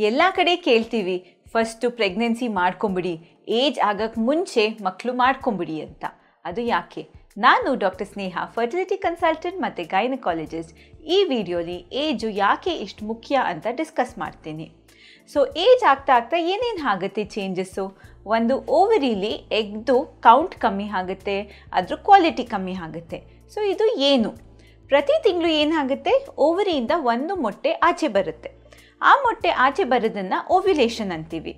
ಎಲ್ಲ ಕಡೆ ಕೇಳ್ತೀವಿ ಫಸ್ಟು ಪ್ರೆಗ್ನೆನ್ಸಿ ಮಾಡ್ಕೊಂಬಿಡಿ, ಏಜ್ ಆಗಕ್ಕೆ ಮುಂಚೆ ಮಕ್ಕಳು ಮಾಡ್ಕೊಂಬಿಡಿ ಅಂತ. ಅದು ಯಾಕೆ? ನಾನು ಡಾಕ್ಟರ್ ಸ್ನೇಹ, ಫರ್ಟಿಲಿಟಿ ಕನ್ಸಲ್ಟೆಂಟ್ ಮತ್ತು ಗೈನಕಾಲಜಿಸ್ಟ್. ಈ ವಿಡಿಯೋಲಿ ಏಜು ಯಾಕೆ ಇಷ್ಟು ಮುಖ್ಯ ಅಂತ ಡಿಸ್ಕಸ್ ಮಾಡ್ತೀನಿ. ಸೊ ಏಜ್ ಆಗ್ತಾ ಆಗ್ತಾ ಏನೇನು ಆಗುತ್ತೆ ಚೇಂಜಸ್ಸು? ಒಂದು ಓವರಿಲಿ ಎಗ್ದು ಕೌಂಟ್ ಕಮ್ಮಿ ಆಗುತ್ತೆ, ಅದ್ರ ಕ್ವಾಲಿಟಿ ಕಮ್ಮಿ ಆಗುತ್ತೆ. ಸೊ ಇದು ಏನು? ಪ್ರತಿ ತಿಂಗಳು ಏನಾಗುತ್ತೆ, ಓವರಿಯಿಂದ ಒಂದು ಮೊಟ್ಟೆ ಆಚೆ ಬರುತ್ತೆ. ಆ ಮೊಟ್ಟೆ ಆಚೆ ಬರೋದನ್ನು ಓವ್ಯುಲೇಷನ್ ಅಂತೀವಿ.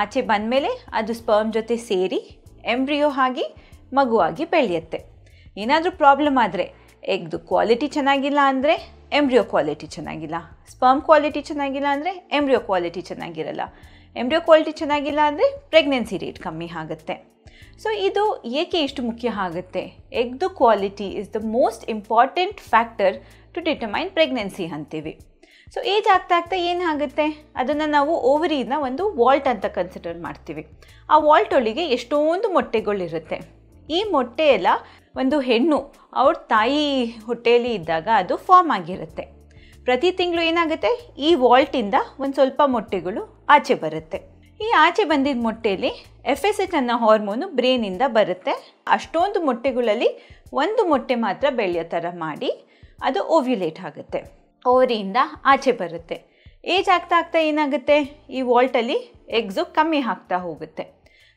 ಆಚೆ ಬಂದಮೇಲೆ ಅದು ಸ್ಪರ್ಮ್ ಜೊತೆ ಸೇರಿ ಎಂಬ್ರಿಯೋ ಆಗಿ ಮಗುವಾಗಿ ಬೆಳೆಯುತ್ತೆ. ಏನಾದರೂ ಪ್ರಾಬ್ಲಮ್ ಆದರೆ, ಎಗ್ದು ಕ್ವಾಲಿಟಿ ಚೆನ್ನಾಗಿಲ್ಲ ಅಂದರೆ ಎಂಬ್ರಿಯೋ ಕ್ವಾಲಿಟಿ ಚೆನ್ನಾಗಿಲ್ಲ, ಸ್ಪರ್ಮ್ ಕ್ವಾಲಿಟಿ ಚೆನ್ನಾಗಿಲ್ಲ ಅಂದರೆ ಎಂಬ್ರಿಯೋ ಕ್ವಾಲಿಟಿ ಚೆನ್ನಾಗಿರಲ್ಲ, ಎಂಬ್ರಿಯೋ ಕ್ವಾಲಿಟಿ ಚೆನ್ನಾಗಿಲ್ಲ ಅಂದರೆ ಪ್ರೆಗ್ನೆನ್ಸಿ ರೇಟ್ ಕಮ್ಮಿ ಆಗುತ್ತೆ. ಸೊ ಇದು ಏಕೆ ಇಷ್ಟು ಮುಖ್ಯ ಆಗುತ್ತೆ? ಎಗ್ದು quality is the most important factor to determine pregnancy ಅಂತೀವಿ. ಸೊ ಏಜ್ ಆಗ್ತಾ ಆಗ್ತಾ ಏನಾಗುತ್ತೆ, ಅದನ್ನು ನಾವು ಓವರಿನ ಒಂದು ವಾಲ್ಟ್ ಅಂತ ಕನ್ಸಿಡರ್ ಮಾಡ್ತೀವಿ. ಆ ವಾಲ್ಟ್ ಒಳಗೆ ಎಷ್ಟೊಂದು ಮೊಟ್ಟೆಗಳಿರುತ್ತೆ. ಈ ಮೊಟ್ಟೆ ಎಲ್ಲ ಒಂದು ಹೆಣ್ಣು ಅವ್ರ ತಾಯಿ ಹೊಟ್ಟೆಯಲ್ಲಿ ಇದ್ದಾಗ ಅದು ಫಾರ್ಮ್ ಆಗಿರುತ್ತೆ. ಪ್ರತಿ ತಿಂಗಳು ಏನಾಗುತ್ತೆ, ಈ ವಾಲ್ಟಿಂದ ಒಂದು ಸ್ವಲ್ಪ ಮೊಟ್ಟೆಗಳು ಆಚೆ ಬರುತ್ತೆ. ಈ ಆಚೆ ಬಂದಿದ್ದ ಮೊಟ್ಟೆಯಲ್ಲಿ FSH ಅನ್ನೋ ಹಾರ್ಮೋನು ಬ್ರೈನಿಂದ ಬರುತ್ತೆ. ಅಷ್ಟೊಂದು ಮೊಟ್ಟೆಗಳಲ್ಲಿ ಒಂದು ಮೊಟ್ಟೆ ಮಾತ್ರ ಬೆಳೆಯೋ ಥರ ಮಾಡಿ ಅದು ಓವ್ಯುಲೇಟ್ ಆಗುತ್ತೆ, ಓವರಿಯಿಂದ ಆಚೆ ಬರುತ್ತೆ. ಏಜ್ ಆಗ್ತಾ ಆಗ್ತಾ ಏನಾಗುತ್ತೆ, ಈ ವಾಲ್ಟಲ್ಲಿ ಎಗ್ಸು ಕಮ್ಮಿ ಆಗ್ತಾ ಹೋಗುತ್ತೆ.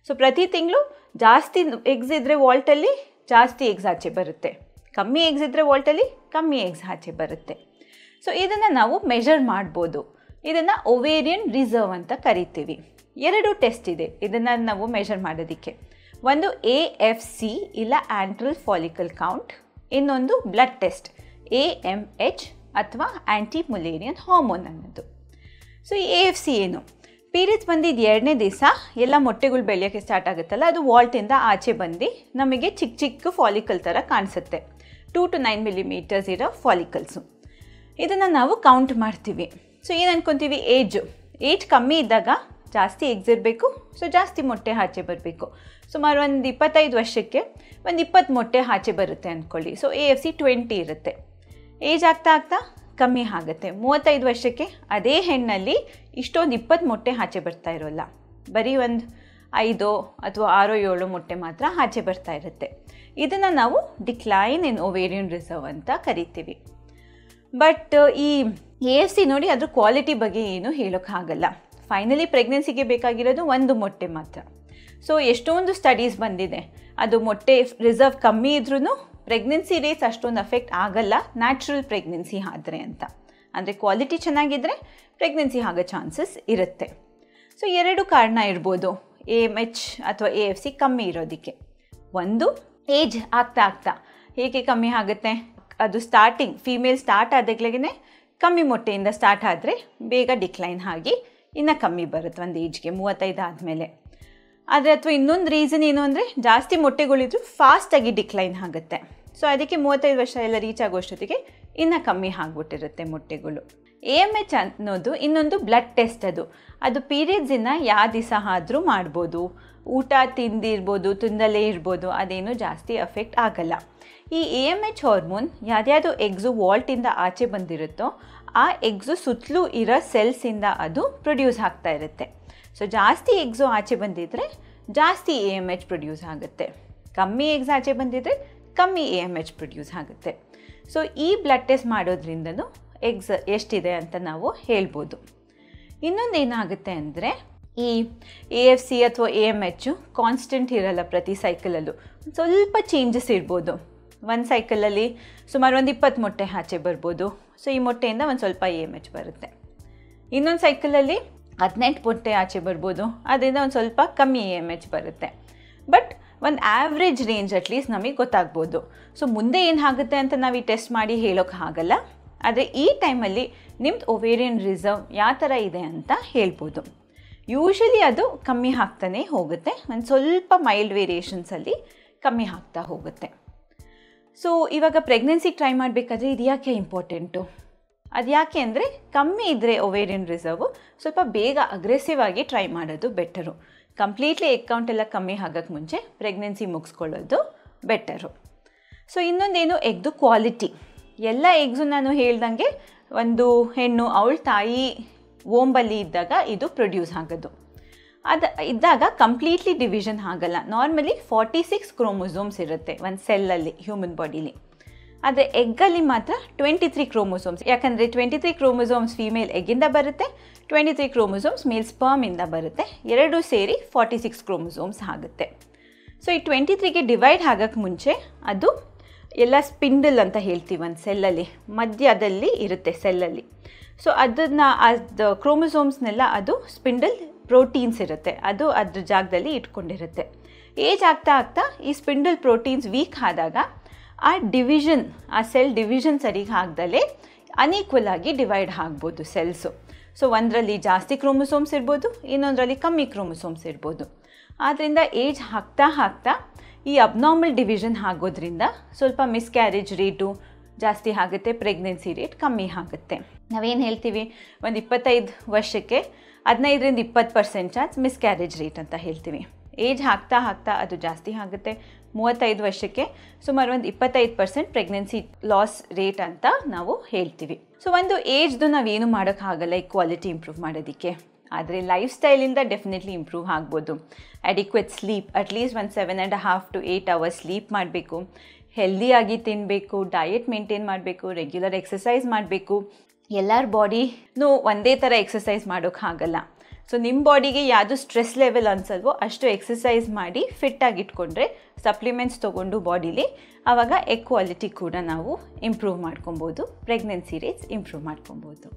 ಸೊ ಪ್ರತಿ ತಿಂಗಳು ಜಾಸ್ತಿ ಎಗ್ಸ್ ಇದ್ದರೆ ವಾಲ್ಟಲ್ಲಿ ಜಾಸ್ತಿ ಎಗ್ಸ್ ಆಚೆ ಬರುತ್ತೆ, ಕಮ್ಮಿ ಎಗ್ಸ್ ಇದ್ದರೆ ವಾಲ್ಟಲ್ಲಿ ಕಮ್ಮಿ ಎಗ್ಸ್ ಆಚೆ ಬರುತ್ತೆ. ಸೊ ಇದನ್ನು ನಾವು ಮೆಷರ್ ಮಾಡ್ಬೋದು. ಇದನ್ನು ಒವೇರಿಯನ್ ರಿಸರ್ವ್ ಅಂತ ಕರಿತೀವಿ. 2 ಟೆಸ್ಟ್ ಇದೆ ಇದನ್ನು ನಾವು ಮೆಷರ್ ಮಾಡೋದಕ್ಕೆ. ಒಂದು AFC ಇಲ್ಲ ಆಂಟ್ರಲ್ ಫಾಲಿಕಲ್ ಕೌಂಟ್, ಇನ್ನೊಂದು ಬ್ಲಡ್ ಟೆಸ್ಟ್ AMH ಅಥವಾ ಆ್ಯಂಟಿ ಮುಲೇರಿಯನ್ ಹಾರ್ಮೋನ್ ಅನ್ನೋದು. ಸೊ ಈ AFC ಏನು? ಪೀರಿಯಡ್ಸ್ ಬಂದಿದ್ದು 2ನೇ ದಿವಸ ಎಲ್ಲ ಮೊಟ್ಟೆಗಳು ಬೆಳೆಯೋಕ್ಕೆ ಸ್ಟಾರ್ಟ್ ಆಗುತ್ತಲ್ಲ, ಅದು ವಾಲ್ಟಿಂದ ಆಚೆ ಬಂದು ನಮಗೆ ಚಿಕ್ಕ ಚಿಕ್ಕ ಫಾಲಿಕಲ್ ಥರ ಕಾಣಿಸುತ್ತೆ. 2 to 9 millimeters ಇರೋ ಫಾಲಿಕಲ್ಸು. ಇದನ್ನು ನಾವು ಕೌಂಟ್ ಮಾಡ್ತೀವಿ. ಸೊ ಏನು ಅಂದ್ಕೊತೀವಿ, ಏಜ್ ಕಮ್ಮಿ ಇದ್ದಾಗ ಜಾಸ್ತಿ ಎಗ್ಸ್ ಇರಬೇಕು, ಸೊ ಜಾಸ್ತಿ ಮೊಟ್ಟೆ ಆಚೆ ಬರಬೇಕು. ಸುಮಾರು ಒಂದು 25 ವರ್ಷಕ್ಕೆ ಒಂದು 20 ಮೊಟ್ಟೆ ಆಚೆ ಬರುತ್ತೆ ಅಂದ್ಕೊಳ್ಳಿ. ಸೊ AFC 20 ಇರುತ್ತೆ. ಏಜ್ ಆಗ್ತಾ ಆಗ್ತಾ ಕಮ್ಮಿ ಆಗುತ್ತೆ. 35 ವರ್ಷಕ್ಕೆ ಅದೇ ಹೆಣ್ಣಲ್ಲಿ ಇಷ್ಟೊಂದು 20 ಮೊಟ್ಟೆ ಆಚೆ ಬರ್ತಾ ಇರೋಲ್ಲ, ಬರೀ ಒಂದು 5 ಅಥವಾ 6, 7 ಮೊಟ್ಟೆ ಮಾತ್ರ ಆಚೆ ಬರ್ತಾ ಇರುತ್ತೆ. ಇದನ್ನು ನಾವು ಡಿಕ್ಲೈನ್ ಇನ್ ಓವೇರಿಯನ್ ರಿಸರ್ವ್ ಅಂತ ಕರಿತೀವಿ. ಬಟ್ ಈ AFC ನೋಡಿ ಅದ್ರ ಕ್ವಾಲಿಟಿ ಬಗ್ಗೆ ಏನು ಹೇಳೋಕ್ಕಾಗಲ್ಲ. ಫೈನಲಿ ಪ್ರೆಗ್ನೆನ್ಸಿಗೆ ಬೇಕಾಗಿರೋದು ಒಂದು ಮೊಟ್ಟೆ ಮಾತ್ರ. ಸೊ ಎಷ್ಟೊಂದು ಸ್ಟಡೀಸ್ ಬಂದಿದೆ, ಅದು ಮೊಟ್ಟೆ ರಿಸರ್ವ್ ಕಮ್ಮಿ ಇದ್ರೂ ಪ್ರೆಗ್ನೆನ್ಸಿ ರೇಟ್ಸ್ ಅಷ್ಟೊಂದು ಅಫೆಕ್ಟ್ ಆಗಲ್ಲ ನ್ಯಾಚುರಲ್ ಪ್ರೆಗ್ನೆನ್ಸಿ ಆದರೆ ಅಂತ. ಅಂದರೆ ಕ್ವಾಲಿಟಿ ಚೆನ್ನಾಗಿದ್ದರೆ ಪ್ರೆಗ್ನೆನ್ಸಿ ಆಗೋ ಚಾನ್ಸಸ್ ಇರುತ್ತೆ. ಸೊ 2 ಕಾರಣ ಇರ್ಬೋದು AMH ಅಥವಾ AFC ಕಮ್ಮಿ ಇರೋದಕ್ಕೆ. ಒಂದು, ಏಜ್ ಆಗ್ತಾ ಆಗ್ತಾ ಹೇಗೆ ಕಮ್ಮಿ ಆಗುತ್ತೆ, ಅದು ಸ್ಟಾರ್ಟಿಂಗ್ ಫೀಮೇಲ್ ಸ್ಟಾರ್ಟ್ ಆದಾಗಲೇ ಕಮ್ಮಿ ಮೊಟ್ಟೆಯಿಂದ ಸ್ಟಾರ್ಟ್ ಆದರೆ ಬೇಗ ಡಿಕ್ಲೈನ್ ಆಗಿ ಇನ್ನೂ ಕಮ್ಮಿ ಬರುತ್ತೆ ಒಂದು ಏಜ್ಗೆ 35 ಆದಮೇಲೆ. ಆದರೆ ಅಥವಾ ಇನ್ನೊಂದು ರೀಸನ್ ಏನು ಅಂದರೆ, ಜಾಸ್ತಿ ಮೊಟ್ಟೆಗಳಿದ್ರು ಫಾಸ್ಟಾಗಿ ಡಿಕ್ಲೈನ್ ಆಗುತ್ತೆ. ಸೊ ಅದಕ್ಕೆ 35 ವರ್ಷ ಎಲ್ಲ ರೀಚ್ ಆಗೋಷ್ಟೊತ್ತಿಗೆ ಇನ್ನೂ ಕಮ್ಮಿ ಆಗಿಬಿಟ್ಟಿರುತ್ತೆ ಮೊಟ್ಟೆಗಳು. AMH ಅನ್ನೋದು ಇನ್ನೊಂದು ಬ್ಲಡ್ ಟೆಸ್ಟ್. ಅದು ಪೀರಿಯಡ್ಸಿನ ಯಾವ ದಿವಸ ಆದರೂ ಮಾಡ್ಬೋದು, ಊಟ ತಿಂದಿರ್ಬೋದು ತಿಂದಲೇ ಇರ್ಬೋದು, ಅದೇನು ಜಾಸ್ತಿ ಅಫೆಕ್ಟ್ ಆಗಲ್ಲ. ಈ AMH ಹಾರ್ಮೋನ್ ಯಾವ್ಯಾವುದು ಎಗ್ಸು ವಾಲ್ಟಿಂದ ಆಚೆ ಬಂದಿರುತ್ತೋ ಆ ಎಗ್ಸು ಸುತ್ತಲೂ ಇರೋ ಸೆಲ್ಸಿಂದ ಅದು ಪ್ರೊಡ್ಯೂಸ್ ಆಗ್ತಾ ಇರುತ್ತೆ. ಸೊ ಜಾಸ್ತಿ ಎಗ್ಸು ಆಚೆ ಬಂದಿದ್ದರೆ ಜಾಸ್ತಿ AMH ಪ್ರೊಡ್ಯೂಸ್ ಆಗುತ್ತೆ, ಕಮ್ಮಿ ಎಗ್ಸ್ ಆಚೆ ಬಂದಿದ್ದರೆ ಕಮ್ಮಿ AMH ಪ್ರೊಡ್ಯೂಸ್ ಆಗುತ್ತೆ. ಸೊ ಈ ಬ್ಲಡ್ ಟೆಸ್ಟ್ ಮಾಡೋದ್ರಿಂದನೂ ಎಗ್ಸ್ ಎಷ್ಟಿದೆ ಅಂತ ನಾವು ಹೇಳ್ಬೋದು. ಇನ್ನೊಂದು ಏನಾಗುತ್ತೆ ಅಂದರೆ, ಈ AFC ಅಥವಾ AMH ಕಾನ್ಸ್ಟೆಂಟ್ ಇರಲ್ಲ. ಪ್ರತಿ ಸೈಕಲಲ್ಲೂ ಸ್ವಲ್ಪ ಚೇಂಜಸ್ ಇರ್ಬೋದು. ಒಂದು ಸೈಕಲಲ್ಲಿ ಸುಮಾರು ಒಂದು 20 ಮೊಟ್ಟೆ ಆಚೆ ಬರ್ಬೋದು. ಸೊ ಈ ಮೊಟ್ಟೆಯಿಂದ ಒಂದು ಸ್ವಲ್ಪ AMH ಬರುತ್ತೆ. ಇನ್ನೊಂದು ಸೈಕಲಲ್ಲಿ 18 ಮೊಟ್ಟೆ ಆಚೆ ಬರ್ಬೋದು, ಅದರಿಂದ ಒಂದು ಸ್ವಲ್ಪ ಕಮ್ಮಿ AMH ಬರುತ್ತೆ. ಬಟ್ ಒಂದು ಆ್ಯಾವ್ರೇಜ್ ರೇಂಜ್ ಅಟ್ಲೀಸ್ಟ್ ನಮಗೆ ಗೊತ್ತಾಗ್ಬೋದು. ಸೊ ಮುಂದೆ ಏನಾಗುತ್ತೆ ಅಂತ ನಾವು ಈ ಟೆಸ್ಟ್ ಮಾಡಿ ಹೇಳೋಕೆ ಆಗಲ್ಲ. ಆದರೆ ಈ ಟೈಮಲ್ಲಿ ನಿಮ್ಮದು ಓವೇರಿಯನ್ ರಿಸರ್ವ್ ಯಾವ ಥರ ಇದೆ ಅಂತ ಹೇಳ್ಬೋದು. ಯೂಶಲಿ ಅದು ಕಮ್ಮಿ ಆಗ್ತಾನೆ ಹೋಗುತ್ತೆ, ಒಂದು ಸ್ವಲ್ಪ ಮೈಲ್ಡ್ ವೇರಿಯೇಷನ್ಸಲ್ಲಿ ಕಮ್ಮಿ ಆಗ್ತಾ ಹೋಗುತ್ತೆ. ಸೊ ಇವಾಗ ಪ್ರೆಗ್ನೆನ್ಸಿಗೆ ಟ್ರೈ ಮಾಡಬೇಕಾದ್ರೆ ಇದು ಯಾಕೆ ಇಂಪಾರ್ಟೆಂಟು? ಅದು ಯಾಕೆ ಅಂದರೆ, ಕಮ್ಮಿ ಇದ್ದರೆ ಓವೇರಿಯನ್ ರಿಸರ್ವು ಸ್ವಲ್ಪ ಬೇಗ ಅಗ್ರೆಸಿವ್ ಆಗಿ ಟ್ರೈ ಮಾಡೋದು ಬೆಟರು. ಕಂಪ್ಲೀಟ್ಲಿ ಎಗ್ ಕೌಂಟ್ ಎಲ್ಲ ಕಮ್ಮಿ ಆಗೋಕ್ಕೆ ಮುಂಚೆ ಪ್ರೆಗ್ನೆನ್ಸಿ ಮುಗಿಸ್ಕೊಳ್ಳೋದು ಬೆಟರು. ಸೊ ಇನ್ನೊಂದೇನು, ಎಗ್ದು ಕ್ವಾಲಿಟಿ. ಎಲ್ಲ ಎಗ್ಸು ನಾನು ಹೇಳ್ದಂಗೆ ಒಂದು ಹೆಣ್ಣು ಅವಳ ತಾಯಿ ವೋಂಬಲ್ಲಿ ಇದ್ದಾಗ ಇದು ಪ್ರೊಡ್ಯೂಸ್ ಆಗೋದು. ಅದು ಇದ್ದಾಗ ಕಂಪ್ಲೀಟ್ಲಿ ಡಿವಿಷನ್ ಆಗಲ್ಲ. ನಾರ್ಮಲಿ 46 ಕ್ರೋಮೋಸೋಮ್ಸ್ ಇರುತ್ತೆ ಒಂದು ಸೆಲ್ಲಲ್ಲಿ, ಹ್ಯೂಮನ್ ಬಾಡಿಲಿ. ಆದರೆ ಎಗ್ಗಲ್ಲಿ ಮಾತ್ರ 23 ಕ್ರೋಮೋಸೋಮ್ಸ್. ಯಾಕಂದರೆ 23 ಕ್ರೋಮೋಸೋಮ್ಸ್ ಫೀಮೇಲ್ ಎಗ್ಗಿಂದ ಬರುತ್ತೆ, 23 ಕ್ರೋಮೋಸೋಮ್ಸ್ ಮೇಲ್ ಸ್ಪರ್ಮಿಂದ ಬರುತ್ತೆ. ಎರಡೂ ಸೇರಿ 46 ಕ್ರೋಮೋಸೋಮ್ಸ್ ಆಗುತ್ತೆ. ಸೊ ಈ 23ಗೆ ಡಿವೈಡ್ ಆಗೋಕ್ಕೆ ಮುಂಚೆ ಅದು ಎಲ್ಲ ಸ್ಪಿಂಡಲ್ ಅಂತ ಹೇಳ್ತೀವಿ ಒಂದು ಸೆಲ್ಲಲ್ಲಿ, ಮಧ್ಯದಲ್ಲಿ ಇರುತ್ತೆ ಸೆಲ್ಲಲ್ಲಿ. ಸೊ ಅದು ಕ್ರೋಮೋಸೋಮ್ಸ್ನೆಲ್ಲ ಅದು ಸ್ಪಿಂಡಲ್ ಪ್ರೋಟೀನ್ಸ್ ಇರುತ್ತೆ, ಅದು ಅದ್ರ ಜಾಗದಲ್ಲಿ ಇಟ್ಕೊಂಡಿರುತ್ತೆ. ಏಜ್ ಆಗ್ತಾ ಆಗ್ತಾ ಈ ಸ್ಪಿಂಡಲ್ ಪ್ರೋಟೀನ್ಸ್ ವೀಕ್ ಆದಾಗ ಆ ಡಿವಿಷನ್, ಆ ಸೆಲ್ ಡಿವಿಷನ್ ಸರಿಗೆ ಆಗದಲ್ಲೇ ಅನ್ಈಕ್ವಲ್ ಆಗಿ ಡಿವೈಡ್ ಆಗ್ಬೋದು ಸೆಲ್ಸು. ಸೊ ಒಂದರಲ್ಲಿ ಜಾಸ್ತಿ ಕ್ರೋಮೋಸೋಮ್ಸ್ ಇರ್ಬೋದು, ಇನ್ನೊಂದರಲ್ಲಿ ಕಮ್ಮಿ ಕ್ರೋಮೋಸೋಮ್ಸ್ ಇರ್ಬೋದು. ಆದ್ದರಿಂದ ಏಜ್ ಆಗ್ತಾ ಈ ಅಬ್ನಾರ್ಮಲ್ ಡಿವಿಷನ್ ಆಗೋದ್ರಿಂದ ಸ್ವಲ್ಪ ಮಿಸ್ಕ್ಯಾರೇಜ್ ರೇಟು ಜಾಸ್ತಿ ಆಗುತ್ತೆ, ಪ್ರೆಗ್ನೆನ್ಸಿ ರೇಟ್ ಕಮ್ಮಿ ಆಗುತ್ತೆ. ನಾವೇನು ಹೇಳ್ತೀವಿ, ಒಂದು 25 ವರ್ಷಕ್ಕೆ 15ರಿಂದ 20% ಚಾನ್ಸ್ ಮಿಸ್ಕ್ಯಾರೇಜ್ ರೇಟ್ ಅಂತ ಹೇಳ್ತೀವಿ. ಏಜ್ ಆಗ್ತಾ ಅದು ಜಾಸ್ತಿ ಆಗುತ್ತೆ. 35 ವರ್ಷಕ್ಕೆ ಸುಮಾರು ಒಂದು 25% ಪ್ರೆಗ್ನೆನ್ಸಿ ಲಾಸ್ ರೇಟ್ ಅಂತ ನಾವು ಹೇಳ್ತೀವಿ. ಸೊ ಒಂದು ಏಜ್ದು ನಾವೇನು ಮಾಡೋಕ್ಕಾಗಲ್ಲ ಈ ಕ್ವಾಲಿಟಿ ಇಂಪ್ರೂವ್ ಮಾಡೋದಕ್ಕೆ. ಆದರೆ ಲೈಫ್ ಸ್ಟೈಲಿಂದ ಡೆಫಿನೆಟ್ಲಿ ಇಂಪ್ರೂವ್ ಆಗ್ಬೋದು. ಅಡಿಕ್ವೇಟ್ ಸ್ಲೀಪ್, ಅಟ್ಲೀಸ್ಟ್ ಒಂದು 7.5 to 8 hours ಸ್ಲೀಪ್ ಮಾಡಬೇಕು, ಹೆಲ್ದಿಯಾಗಿ ತಿನ್ನಬೇಕು, ಡಯಟ್ ಮೇಂಟೈನ್ ಮಾಡಬೇಕು, ರೆಗ್ಯುಲರ್ ಎಕ್ಸಸೈಸ್ ಮಾಡಬೇಕು. ಎಲ್ಲರ ಬಾಡಿನೂ ಒಂದೇ ಥರ ಎಕ್ಸಸೈಸ್ ಮಾಡೋಕ್ಕಾಗಲ್ಲ. ಸೊ ನಿಮ್ಮ ಬಾಡಿಗೆ ಯಾವುದು ಸ್ಟ್ರೆಸ್ ಲೆವೆಲ್ ಅನ್ಸಲ್ವೋ ಅಷ್ಟು ಎಕ್ಸಸೈಸ್ ಮಾಡಿ ಫಿಟ್ಟಾಗಿ ಇಟ್ಕೊಂಡ್ರೆ, ಸಪ್ಲಿಮೆಂಟ್ಸ್ ತೊಗೊಂಡು ಬಾಡಿಲಿ, ಆವಾಗ ಎಗ್ ಕ್ವಾಲಿಟಿ ಕೂಡ ನಾವು ಇಂಪ್ರೂವ್ ಮಾಡ್ಕೊಬೋದು, ಪ್ರೆಗ್ನೆನ್ಸಿ ರೇಟ್ಸ್ ಇಂಪ್ರೂವ್ ಮಾಡ್ಕೊಬೋದು.